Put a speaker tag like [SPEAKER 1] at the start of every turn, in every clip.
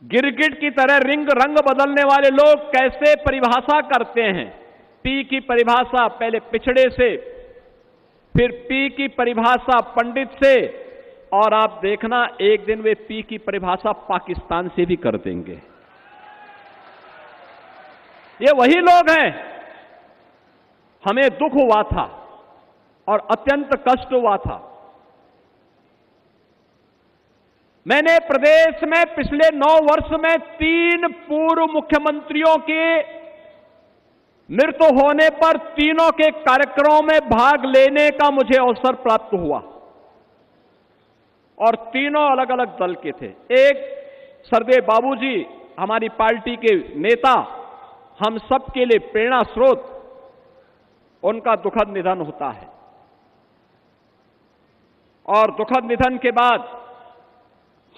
[SPEAKER 1] गिरगिट की तरह रंग बदलने वाले लोग कैसे परिभाषा करते हैं। पी की परिभाषा पहले पिछड़े से, फिर पी की परिभाषा पंडित से, और आप देखना एक दिन वे पी की परिभाषा पाकिस्तान से भी कर देंगे। ये वही लोग हैं। हमें दुख हुआ था और अत्यंत कष्ट हुआ था। मैंने प्रदेश में पिछले 9 वर्ष में 3 पूर्व मुख्यमंत्रियों के मृत्यु होने पर तीनों के कार्यक्रमों में भाग लेने का मुझे अवसर प्राप्त हुआ, और तीनों अलग अलग दल के थे। एक सरदेव बाबूजी, हमारी पार्टी के नेता, हम सबके लिए प्रेरणा स्रोत, उनका दुखद निधन होता है। और दुखद निधन के बाद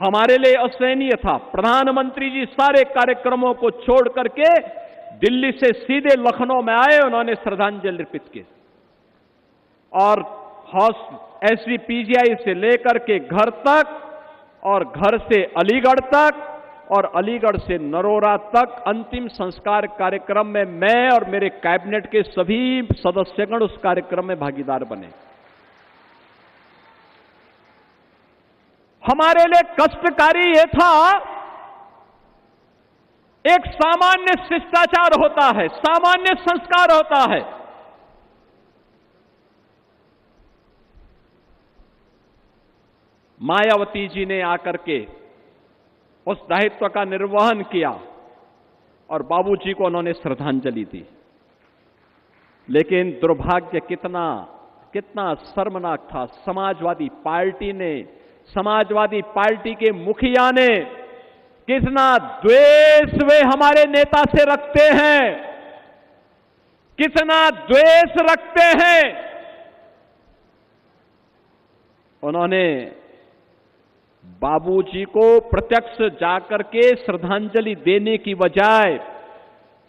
[SPEAKER 1] हमारे लिए असहनीय था। प्रधानमंत्री जी सारे कार्यक्रमों को छोड़ करके दिल्ली से सीधे लखनऊ में आए, उन्होंने श्रद्धांजलि अर्पित की, और SVPGI से लेकर के घर तक, और घर से अलीगढ़ तक, और अलीगढ़ से नरोरा तक अंतिम संस्कार कार्यक्रम में मैं और मेरे कैबिनेट के सभी सदस्यगण उस कार्यक्रम में भागीदार बने। हमारे लिए कष्टकारी यह था, एक सामान्य शिष्टाचार होता है, सामान्य संस्कार होता है। मायावती जी ने आकर के उस दायित्व का निर्वहन किया और बाबूजी को उन्होंने श्रद्धांजलि दी। लेकिन दुर्भाग्य कितना शर्मनाक था। समाजवादी पार्टी के मुखिया ने कितना द्वेष वे हमारे नेता से रखते हैं, कितना द्वेष रखते हैं। उन्होंने बाबूजी को प्रत्यक्ष जाकर के श्रद्धांजलि देने की बजाय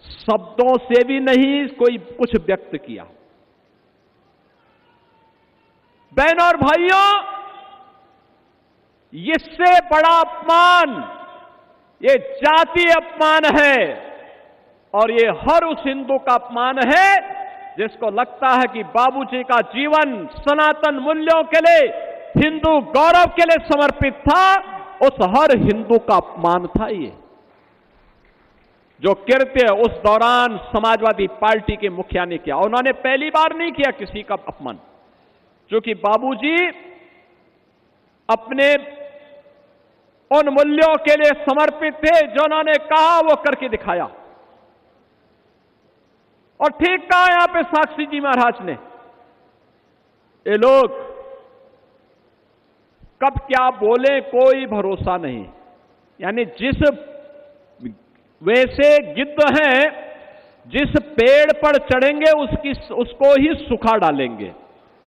[SPEAKER 1] शब्दों से भी नहीं कोई कुछ व्यक्त किया। बहनों और भाइयों, इससे बड़ा अपमान ये जातीय अपमान है, और ये हर उस हिंदू का अपमान है जिसको लगता है कि बाबूजी का जीवन सनातन मूल्यों के लिए, हिंदू गौरव के लिए समर्पित था। उस हर हिंदू का अपमान था ये, जो कृत्य उस दौरान समाजवादी पार्टी के मुखिया ने किया। उन्होंने पहली बार नहीं किया किसी का अपमान, क्योंकि बाबूजी अपने उन मूल्यों के लिए समर्पित थे जो उन्होंने कहा वो करके दिखाया। और ठीक कहा यहां पे साक्षी जी महाराज ने, ये लोग कब क्या बोले कोई भरोसा नहीं। यानी जिस वैसे गिद्ध हैं, जिस पेड़ पर चढ़ेंगे उसको ही सुखा डालेंगे।